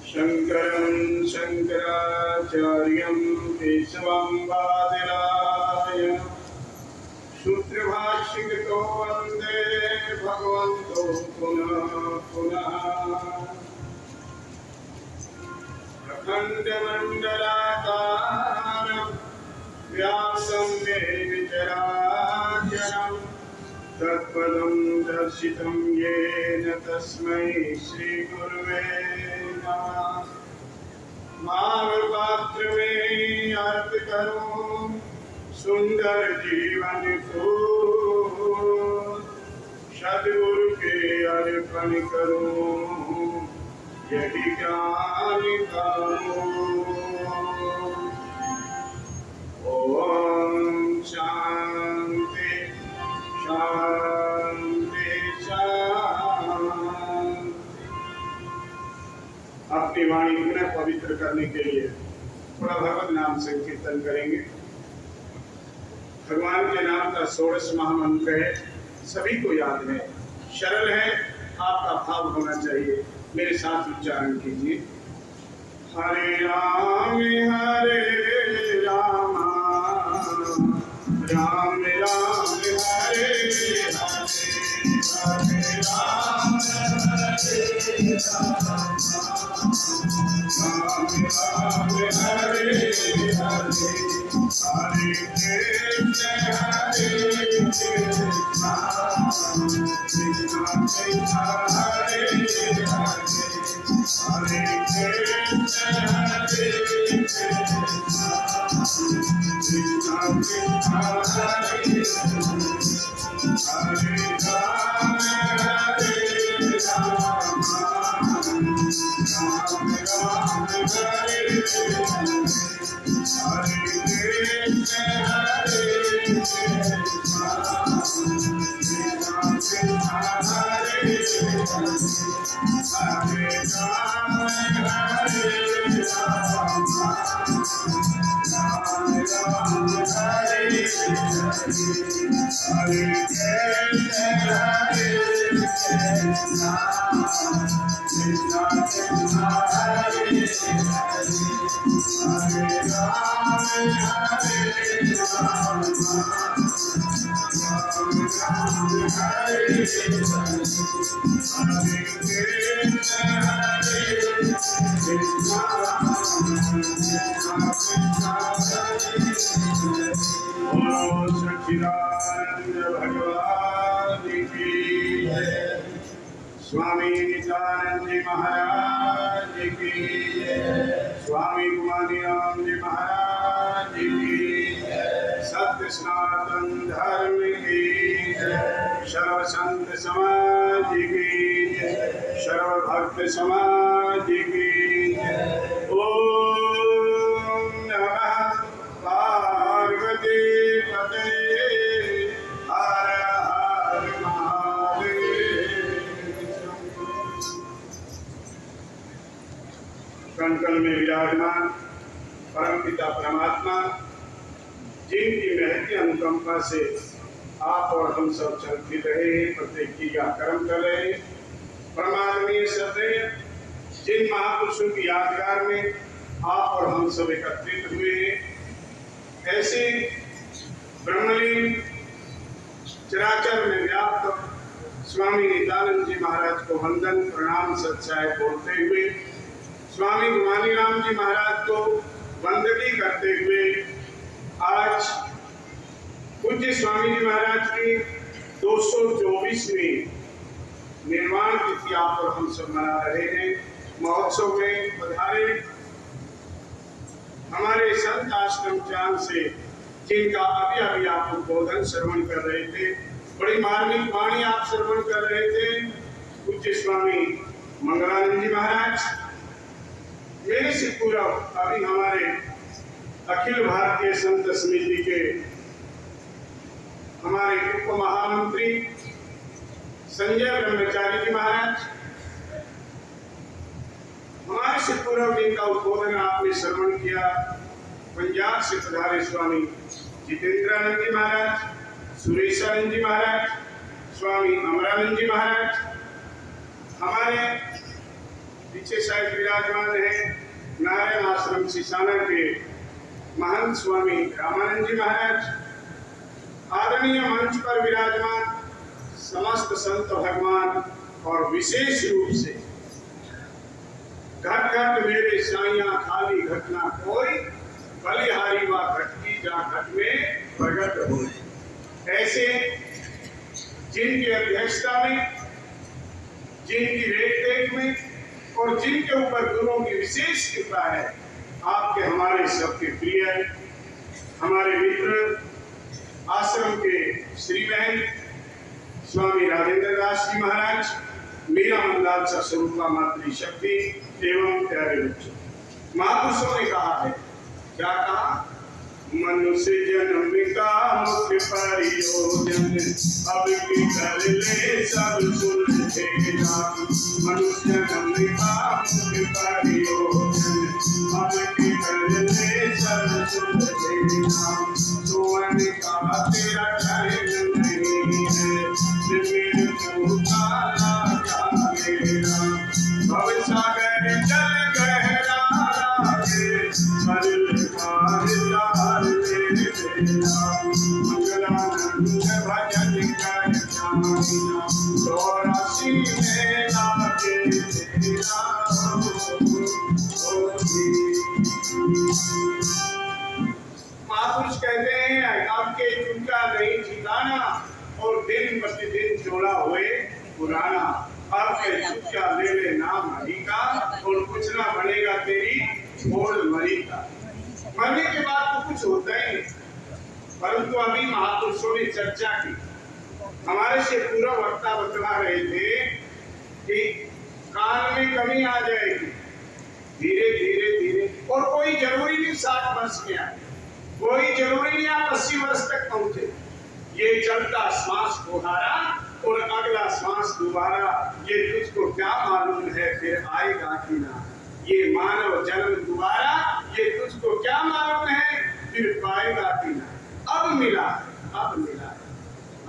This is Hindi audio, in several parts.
शंकरं शंकराचार्यं केशवं बादरायणं सूत्रभाष्यकृतो वन्दे भगवन्तो पुनः पुनः। अखण्डमण्डलाकारं व्यासं देव चराचरं तत्पदं दर्शितं येन तस्मै श्रीगुरुवे नमः। मानवपात्र में अर्थ करूं सुंदर जीवन को, सद्गुरु के अर्पण करूं यही ज्ञान का मोह। ओम शांति शांति शांति। अपनी वाणी पुनः पवित्र करने के लिए थोड़ा भगवत नाम संकीर्तन करेंगे। भगवान के नाम का 16 महामंत्र है, सभी को याद है, सरल है, आपका भाव होना चाहिए। मेरे साथ उच्चारण कीजिए। हरे राम राम राम हरे हरे, हरे राम हरे सच्चिदानंद भगवान की जय। स्वामी नित्यानंद जी महाराज की जय। स्वामी गुमानीराम जी महाराज की जय। सत्य सनातन धर्म की जय। सर्व संत समाज की जय। सर्व भक्त समाज की जय। ओम नमः पार्वती पते हर हर महादेव। कण कण में विराजमान परमपिता परमात्मा, जिनकी महती अनुकंपा से आप और हम सब चलते रहे, प्रत्येक क्रिया कर्म कर रहे, परमात्मीय सदैव जिन महापुरुषों की यादगार में आप और हम सब एकत्रित हुए हैं, ऐसे ब्रह्मलीन चराचर में व्याप्त स्वामी नित्यानंद जी महाराज को वंदन प्रणाम सत्साय बोलते हुए, स्वामी गुमानीराम जी महाराज को वंदगी करते हुए, आज पूज्य स्वामी जी महाराज की 224वीं निर्वाण तिथि आप और हम सब मना रहे हैं। महोत्सव में पधारे हमारे संत आश्रम चांद से, जिनका अभी अभी आप उद्बोधन श्रवण कर रहे थे, बड़ी मार्मिक वाणी आप श्रवण कर रहे थे, पूज्य स्वामी मंगलानंद जी महाराज। मेरे से पूरा अभी हमारे अखिल भारतीय संत समिति के हमारे उप महामंत्री संजय ब्रह्मचारी जी महाराज, हमारे से पूर्व जिनका उद्बोधन आपने श्रवण किया, पंजाब से पधारे स्वामी जितेंद्रानंद जी महाराज, सुरेशानंद जी महाराज, स्वामी अमरानंद जी महाराज, हमारे पीछे साइड विराजमान है नारायण आश्रम सिसाना के महंत स्वामी रामानंद जी महाराज, आदरणीय मंच पर विराजमान समस्त संत भगवान और विशेष रूप से घट घट मेरे साइया खाली घटना कोई, बलिहारी व घट की जा घट में प्रगट हो। ऐसे जिनकी अध्यक्षता में, जिनकी रेख में और जिनके ऊपर गुरुओं की विशेष कृपा है, आपके हमारे सबके प्रिय हमारे मित्र आश्रम के श्री महंत स्वामी राजेंद्र दास जी महाराज, मीरा मंदाल स्वरूपा मातृशक्ति एवं प्यारे बच्चों, महापुरुषों ने कहा है, क्या कहा? मनुष्य जन्म का मुख्य प्रयोजन अब की कर ले सब सुलझेगा। मनुष्य जन्म का मुख्य प्रयोजन अब की कर ले सब सुलझेगा। सोवन का तेरा ठहर नहीं है, मृत्यु का राजा मेरा। भवसागर जल गहरा लागे, मंगलानंद भजन कर जाना, चौरासी में लागे तेरा महापुरुष कहते हैं, आपके चुनका नहीं ठिकाना और दिन प्रतिदिन जोड़ा हुए पुराना। आपके चुपका ले ले नाम हरि का और कुछ ना बनेगा तेरी छोड़ मरी का। मरने के बाद तो कुछ होता ही नहीं, परंतु अभी महापुरुषों ने चर्चा की, हमारे से पूरा वक्ता बतला रहे थे कि कान में कमी आ जाएगी धीरे धीरे धीरे, और कोई जरूरी नहीं 60 वर्ष में आए, कोई जरूरी नहीं आप 80 वर्ष तक पहुंचे। ये चलता श्वास फुहारा और अगला श्वास दोबारा, ये तुझको क्या मालूम है फिर आएगा कि ना। ये मानव जन्म दोबारा, ये तुझको क्या मालूम है फिर पाएगा कि ना। अब मिला, अब मिला,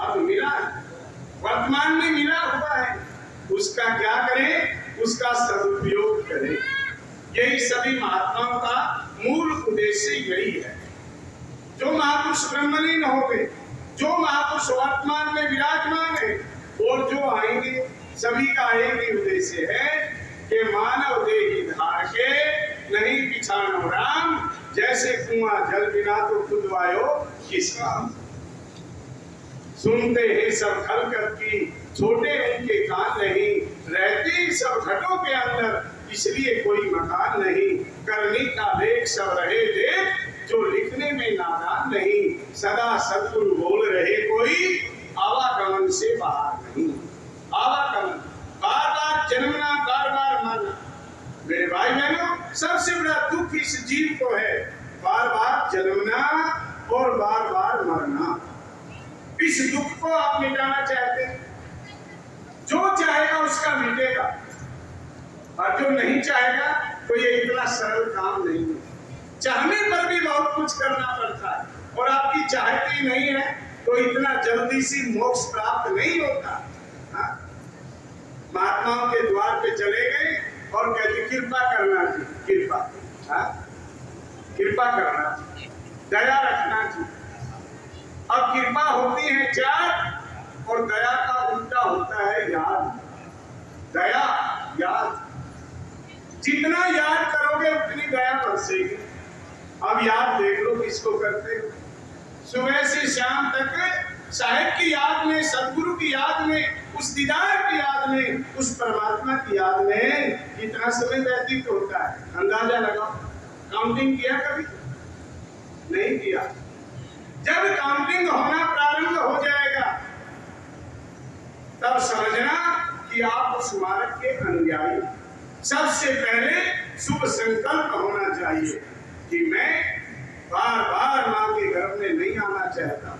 अब मिला, वर्तमान में मिला हुआ है, उसका क्या करें, उसका सदुपयोग करें। यही सभी महात्माओं का मूल उद्देश्य यही है। जो महापुरुष ब्रह्मलीन हो गए, जो महापुरुष वर्तमान में विराजमान है और जो आएंगे, सभी का एक ही उद्देश्य है कि मानव देही धार के नहीं पिछानो राम, जैसे कुआं जल बिना तो खुदवायो किस काम। सुनते हैं सब खलकत की, छोटे उनके कान नहीं, रहते सब घटों के अंदर, इसलिए कोई मकान नहीं। करनी का लेख सब रहे देख, जो लिखने में नादान नहीं। सदा सद्गुरु बोल रहे कोई, आवागमन से बाहर नहीं। आवागमन, बार बार जन्मना, बार बार मरना। मेरे भाई बहनों, सबसे बड़ा दुख इस जीव को है, बार बार जन्मना और बार बार मरना। इस दुख को आप मिटाना चाहते हैं, जो चाहेगा उसका मिटेगा, और जो नहीं चाहेगा तो ये इतना सरल काम नहीं है। चाहने पर भी बहुत कुछ करना पड़ता है, और आपकी चाहती नहीं है तो इतना जल्दी से मोक्ष प्राप्त नहीं होता। हाँ? महात्माओं के द्वार पे चले गए और कहते कृपा करना चाहिए, कृपा, हाँ? कृपा करना चाहिए, दया रखना चाहिए। अब कृपा होती है चार और दया का उल्टा होता है याद। दया याद, जितना याद करोगे उतनी दया बरसेगी। अब याद देख लो किसको करते हो, सुबह से शाम तक साहिब की याद में, सदगुरु की याद में, उस दीदार की याद में, उस परमात्मा की याद में कितना समय व्यतीत होता है, अंदाजा लगाओ। काउंटिंग किया कभी? नहीं किया। जब काउंटिंग होना प्रारंभ हो जाएगा तब समझना कि आप उस मार्ग के अनुयायी। सबसे पहले शुभ संकल्प होना चाहिए कि मैं बार बार मां के गर्भ में नहीं आना चाहता।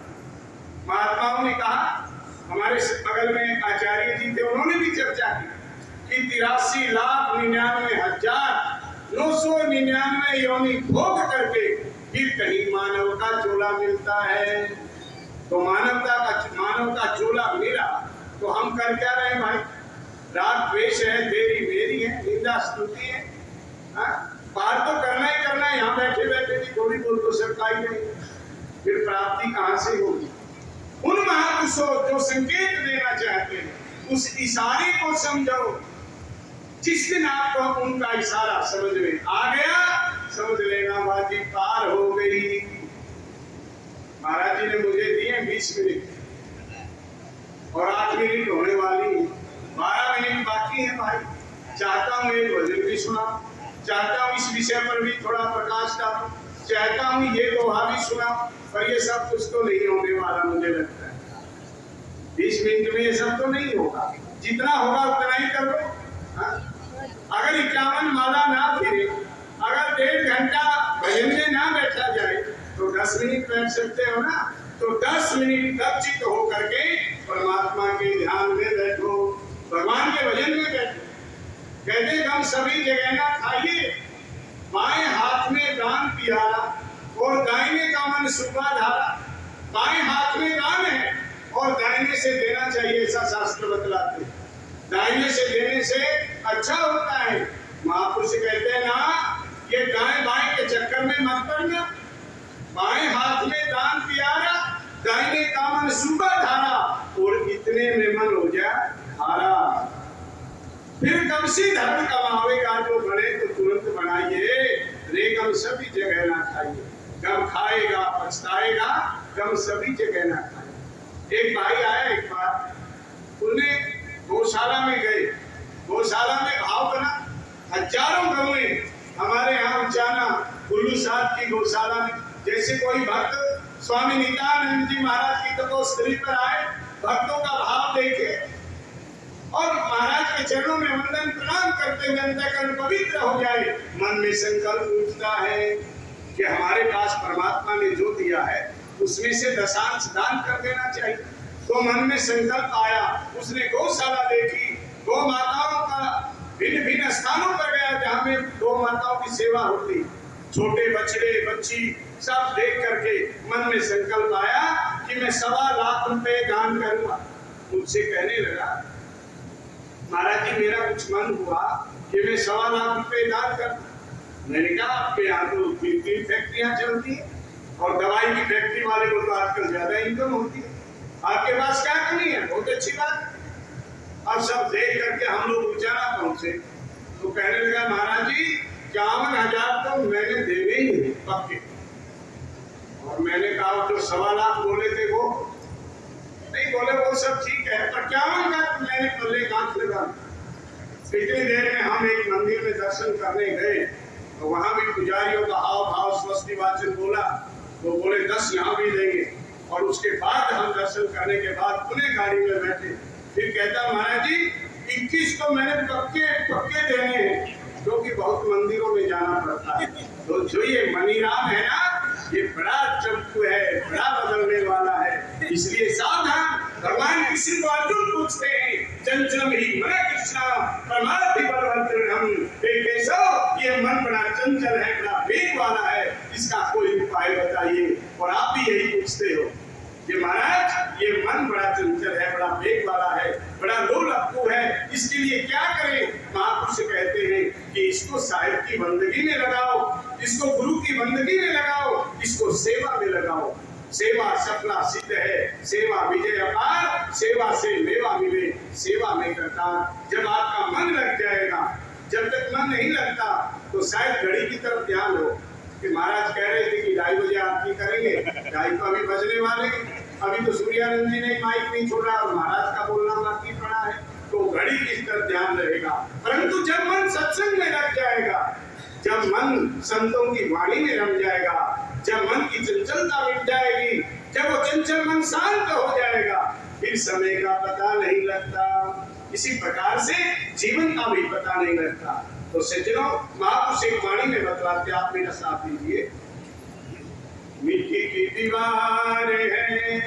महात्माओं ने कहा, हमारे बगल में आचार्य जी थे, उन्होंने भी चर्चा की कि 83,99,999 योनि भोग करके फिर कहीं मानव का चोला मिलता है। तो मानव का चोला मिला, तो हम कर क्या रहे हैं भाई? राग द्वेष है, तेरी मेरी है, निंदा स्तुति है। पार तो करना ही करना है, यहाँ बैठे बैठे भी थोड़ी बहुत तो सरकाई नहीं, फिर प्राप्ति कहाँ से होगी? उन महापुरुषों जो संकेत देना चाहते हैं उस इशारे को समझो। जिस दिन आपको उनका इशारा समझ में आ गया, समझ लेना बाजी पार हो गई। महाराज जी ने मुझे दिए 20 मिनट और 8 मिनट होने वाली, 12 मिनट बाकी है भाई। चाहता हूँ एक भजन भी सुना, चाहता हूँ इस विषय पर भी थोड़ा प्रकाश डालूं, चाहता हूँ ये दोहा भी सुना, पर ये सब कुछ तो नहीं होने वाला मुझे लगता है। 20 मिनट में ये सब तो नहीं होगा, जितना होगा उतना ही कर लो। अगर 51 माला ना फिरे, अगर 1.5 घंटा भजन में ना बैठा जाए तो 10 मिनट बैठ सकते हो ना। तो 10 मिनट तक चित्त हो करके परमात्मा के ध्यान में बैठो, भगवान के भजन में बैठो। कहते हम सभी जगह ना खाइए, बाएं हाथ में दान पियाला और दाहिने का मन सुबह धारा। बाएं हाथ में दान है और दाहिने से देना चाहिए, ऐसा शास्त्र बतलाते हैं। दाहिने से देने से अच्छा होता है। महापुरुष कहते हैं ना, ये दाएं बाएं के चक्कर में मत पड़ना। बाएं हाथ में दान पियारा, दाहिने का मन सुबह धारा, और इतने में मन हो जाए धारा। फिर कब से धर्म कमावेगा जो बने तो तुरंत बनाइए, रेगम सभी जगह ना खाइए। गम खाएगा पछताएगा, गम सभी जगह ना खाइए। एक भाई आया एक बार, उन्हें गौशाला में गए, गौशाला में भाव बना, हजारों गौएं हमारे यहाँ उचाना कुल्लू साहब की गौशाला में। जैसे कोई भक्त स्वामी नित्यानंद जी महाराज की तपोस्थली पर आए, भक्तों का भाव देखे और महाराज के चरणों में वंदन प्रणाम करते हुए अंतःकरण पवित्र हो जाए, मन में संकल्प उठता है कि हमारे पास परमात्मा ने जो दिया है उसमें से दशांश दान कर देना चाहिए। तो मन में संकल्प आया, उसने गौशाला देखी, गौ माताओं का भिन्न भिन्न स्थानों पर गया जहाँ में गौ माताओं की सेवा होती, छोटे बछड़े बच्ची सब देख करके मन में संकल्प आया कि मैं 1.25 लाख रुपए दान करूंगा। मुझसे कहने लगा, महाराज जी मेरा कुछ मन हुआ कि मैं 1.25 लाख रुपए दान कर। मैंने कहा आपके यहाँ तो 3 फैक्ट्रियां चलती है और दवाई की फैक्ट्री वाले को तो आजकल ज्यादा इनकम होती है, आपके पास क्या कमी है? बहुत अच्छी बात। अब सब देख करके हम लोग उचाना पहुंचे तो कहने लगा, महाराज जी 51,000 तो मैंने देने ही नहीं पक्के। और मैंने कहा जो 1.25 लाख बोले थे वो नहीं बोले, वो सब ठीक है, पर 51 का तो मैंने पल्ले गांठ लगा। इतनी देर में हम एक मंदिर में दर्शन करने गए तो वहां भी पुजारियों का हाव भाव स्वस्ति वाचन बोला, तो बोले 10 यहाँ भी देंगे। और उसके बाद हम दर्शन करने के बाद पुनः गाड़ी में बैठे, फिर कहता महाराज जी 21 तो मैंने पक्के देने हैं, क्योंकि बहुत मंदिरों में जाना पड़ता है। तो जो ये मनीराम है ना, ये बड़ा चंपू है, बड़ा बदलने वाला है, इसलिए सावधान। भगवान कृष्ण को अर्जुन पूछते हैं, चंचलम ही मन कृष्णा परमार्थि बलवंतरम, ये मन बड़ा चंचल है, बड़ा वेग वाला है, इसका कोई उपाय बताइए। और आप भी यही पूछते हो कि महाराज ये मन बड़ा चंचल है, बड़ा वेग वाला है, बड़ा लोलुप है, इसके लिए क्या करें? महापुरुष कहते हैं कि इसको साहिब की बंदगी में लगाओ, इसको गुरु की बंदगी में लगाओ, इसको सेवा में लगाओ। सेवा सफला सिद्ध है, सेवा विजय अपार, सेवा से मेवा मिले, सेवा में करता। जब आपका मन लग जाएगा, जब तक मन नहीं लगता तो शायद घड़ी की तरफ ध्यान हो कि महाराज कह रहे थे कि 2:30 बजे आरती करेंगे, 2:30 को अभी बजने वाले, अभी तो सूर्यानंद जी ने माइक नहीं छोड़ा और महाराज का बोलना बाकी पड़ा है, तो घड़ी की तरफ ध्यान रहेगा। परंतु जब मन सत्संग में लग जाएगा, जब मन संतों की वाणी में रम जाएगा, जब मन की चंचलता मिट जाएगी, जब वो चंचल मन शांत हो जाएगा, फिर समय का पता नहीं लगता। इसी प्रकार से जीवन का भी पता नहीं लगता। तो सज्जनों, महापुरुष एक वाणी में बतलाते, आप मेरा साथ दीजिए। मिट्टी की दीवार है